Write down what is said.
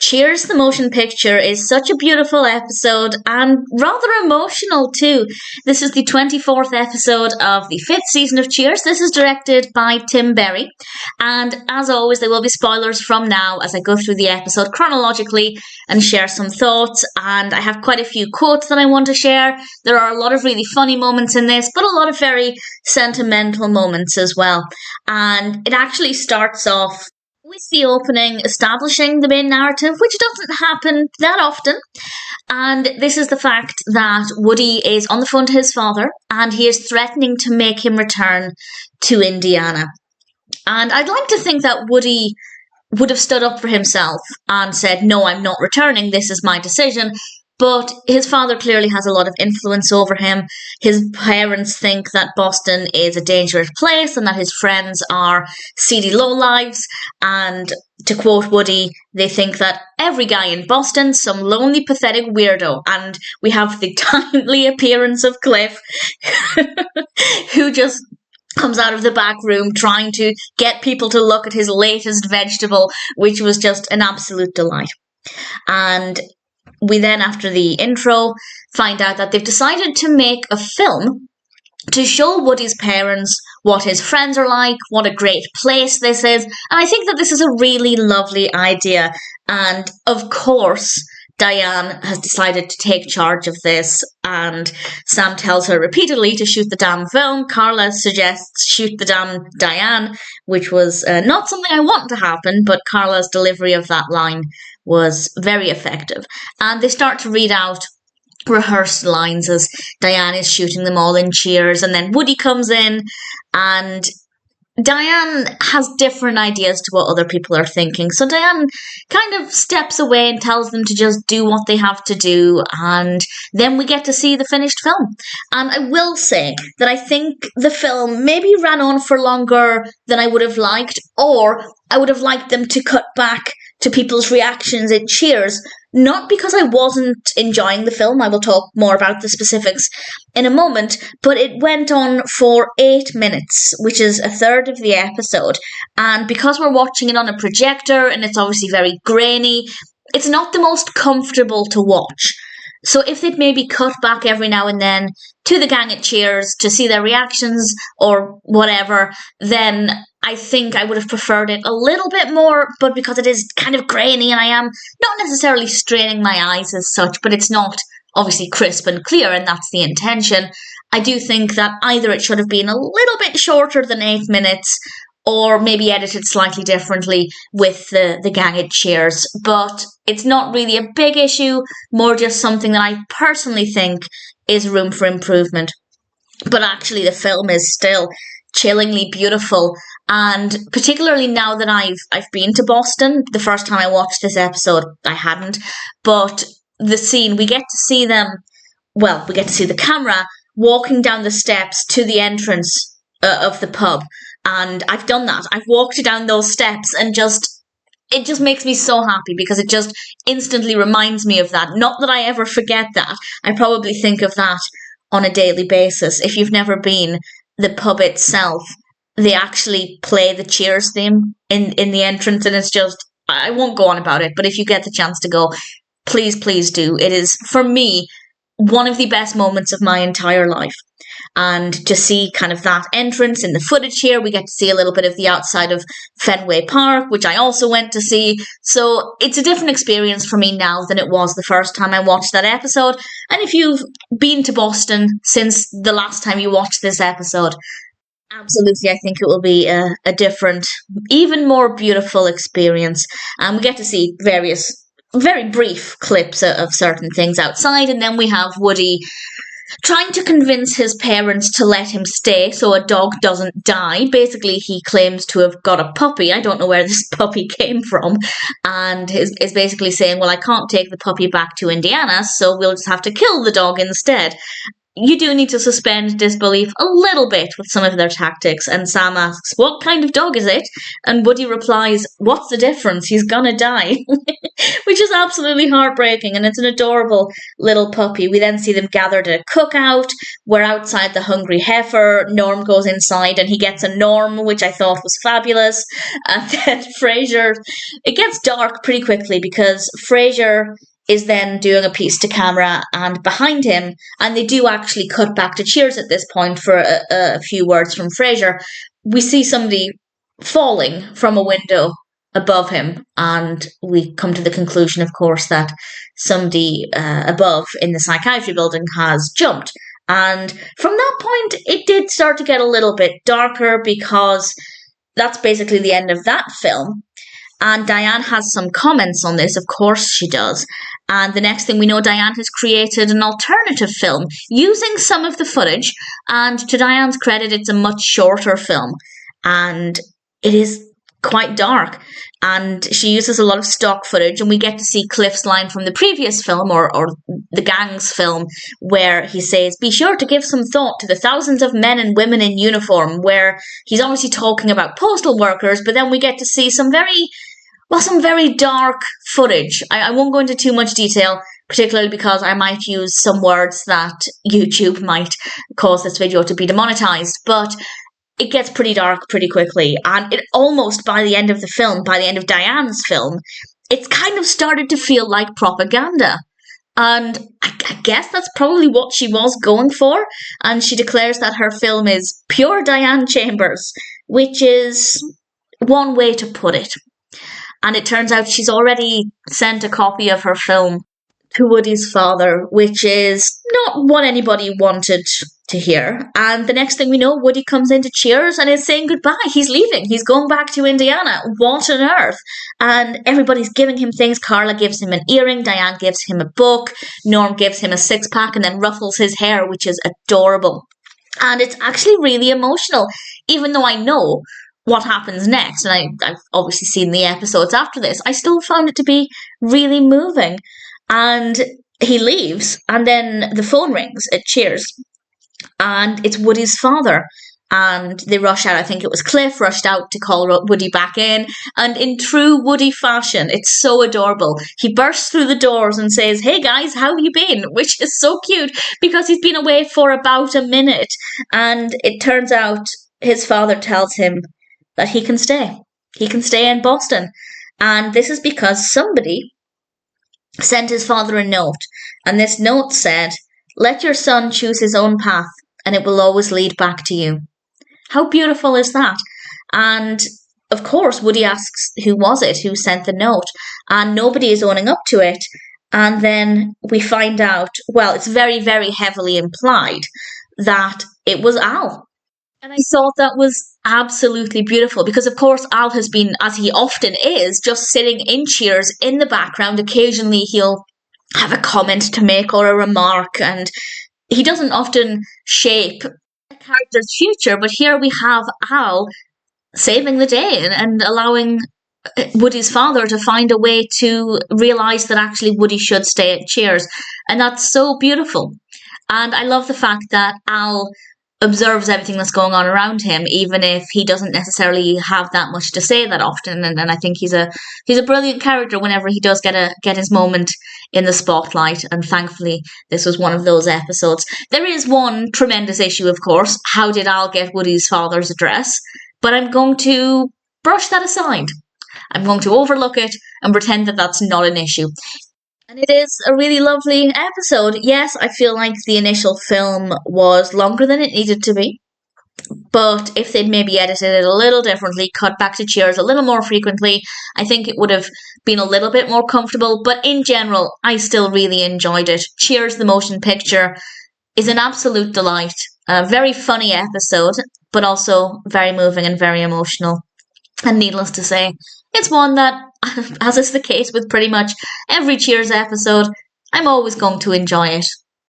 Cheers, the motion picture, is such a beautiful episode and rather emotional too. This is the 24th episode of the 5th season of Cheers. This is directed by Tim Berry. And as always, there will be spoilers from now as I go through the episode chronologically and share some thoughts. And I have quite a few quotes that I want to share. There are a lot of really funny moments in this, but a lot of very sentimental moments as well. And it actually starts off with the opening establishing the main narrative, which doesn't happen that often. And this is the fact that Woody is on the phone to his father and he is threatening to make him return to Indiana. And I'd like to think that Woody would have stood up for himself and said, no, I'm not returning, this is my decision. But his father clearly has a lot of influence over him. His parents think that Boston is a dangerous place and that his friends are seedy lowlives. And to quote Woody, they think that every guy in Boston's some lonely, pathetic weirdo. And we have the timely appearance of Cliff, who just comes out of the back room trying to get people to look at his latest vegetable, which was just an absolute delight. And we then, after the intro, find out that they've decided to make a film to show Woody's parents what his friends are like, what a great place this is. And I think that this is a really lovely idea. And of course, Diane has decided to take charge of this, and Sam tells her repeatedly to shoot the damn film. Carla suggests shoot the damn Diane, which was not something I want to happen, but Carla's delivery of that line was very effective. And they start to read out rehearsed lines as Diane is shooting them all in Cheers, and then Woody comes in, and Diane has different ideas to what other people are thinking. So Diane kind of steps away and tells them to just do what they have to do, and then we get to see the finished film. And I will say that I think the film maybe ran on for longer than I would have liked, or I would have liked them to cut back to people's reactions in Cheers, not because I wasn't enjoying the film, I will talk more about the specifics in a moment, but it went on for 8 minutes, which is a third of the episode, and because we're watching it on a projector and it's obviously very grainy, it's not the most comfortable to watch. So if they'd maybe cut back every now and then to the gang at Cheers to see their reactions or whatever, then I think I would have preferred it a little bit more, but because it is kind of grainy and I am not necessarily straining my eyes as such, but it's not obviously crisp and clear, and that's the intention, I do think that either it should have been a little bit shorter than 8 minutes, or maybe edited slightly differently with the gang at Cheers. But it's not really a big issue, more just something that I personally think is room for improvement. But actually the film is still chillingly beautiful, and particularly now that I've been to Boston. The first time I watched this episode I hadn't, but the scene, we get to see the camera walking down the steps to the entrance of the pub. And I've done that. I've walked down those steps and it just makes me so happy because it just instantly reminds me of that. Not that I ever forget that. I probably think of that on a daily basis. If you've never been, the pub itself, they actually play the Cheers theme in the entrance, and it's just, I won't go on about it, but if you get the chance to go, please do. It is, for me, one of the best moments of my entire life. And to see kind of that entrance in the footage here, we get to see a little bit of the outside of Fenway Park, which I also went to see. So it's a different experience for me now than it was the first time I watched that episode. And if you've been to Boston since the last time you watched this episode, absolutely, I think it will be a different, even more beautiful experience. And we get to see various very brief clips of certain things outside, and then we have Woody trying to convince his parents to let him stay so a dog doesn't die. Basically, he claims to have got a puppy. I don't know where this puppy came from. And is basically saying, well, I can't take the puppy back to Indiana, so we'll just have to kill the dog instead. You do need to suspend disbelief a little bit with some of their tactics. And Sam asks, what kind of dog is it? And Woody replies, what's the difference? He's gonna die. which is absolutely heartbreaking. And it's an adorable little puppy. We then see them gathered at a cookout. We're outside the Hungry Heifer. Norm goes inside and he gets a Norm, which I thought was fabulous. And then Frasier, it gets dark pretty quickly because Frasier is then doing a piece to camera and behind him, and they do actually cut back to Cheers at this point for a few words from Frasier. We see somebody falling from a window above him, and we come to the conclusion, of course, that somebody above in the psychiatry building has jumped. And from that point, it did start to get a little bit darker because that's basically the end of that film. And Diane has some comments on this, of course she does. And the next thing we know, Diane has created an alternative film using some of the footage. And to Diane's credit, it's a much shorter film. And it is quite dark. And she uses a lot of stock footage. And we get to see Cliff's line from the previous film, or the gang's film, where he says, "Be sure to give some thought to the thousands of men and women in uniform," where he's obviously talking about postal workers. But then we get to see some very dark footage. I won't go into too much detail, particularly because I might use some words that YouTube might cause this video to be demonetized, but it gets pretty dark pretty quickly, and it almost, by the end of the film, by the end of Diane's film, it's kind of started to feel like propaganda. And I guess that's probably what she was going for, and she declares that her film is pure Diane Chambers, which is one way to put it. And it turns out she's already sent a copy of her film to Woody's father, which is not what anybody wanted to hear. And the next thing we know, Woody comes into Cheers and is saying goodbye. He's leaving. He's going back to Indiana. What on earth? And everybody's giving him things. Carla gives him an earring. Diane gives him a book. Norm gives him a six-pack and then ruffles his hair, which is adorable. And it's actually really emotional, even though I know what happens next, and I've obviously seen the episodes after this, I still found it to be really moving. And he leaves, and then the phone rings at Cheers, and it's Woody's father. And they rush out. I think it was Cliff rushed out to call Woody back in. And in true Woody fashion, it's so adorable. He bursts through the doors and says, "Hey guys, how have you been?" Which is so cute because he's been away for about a minute. And it turns out his father tells him that he can stay. He can stay in Boston. And this is because somebody sent his father a note. And this note said, "Let your son choose his own path, and it will always lead back to you." How beautiful is that? And of course, Woody asks who was it who sent the note. And nobody is owning up to it. And then we find out, well, it's very, very heavily implied that it was Al. And I thought that was absolutely beautiful because, of course, Al has been, as he often is, just sitting in Cheers in the background. Occasionally he'll have a comment to make or a remark, and he doesn't often shape a character's future, but here we have Al saving the day and allowing Woody's father to find a way to realise that actually Woody should stay at Cheers. And that's so beautiful. And I love the fact that Al observes everything that's going on around him, even if he doesn't necessarily have that much to say that often. And I think he's a brilliant character whenever he does get his moment in the spotlight. And thankfully, this was one of those episodes. There is one tremendous issue, of course. How did Al get Woody's father's address? But I'm going to brush that aside. I'm going to overlook it and pretend that that's not an issue. And it is a really lovely episode. Yes, I feel like the initial film was longer than it needed to be. But if they'd maybe edited it a little differently, cut back to Cheers a little more frequently, I think it would have been a little bit more comfortable. But in general, I still really enjoyed it. Cheers, the motion picture, is an absolute delight. A very funny episode, but also very moving and very emotional. And needless to say, it's one that, as is the case with pretty much every Cheers episode, I'm always going to enjoy it.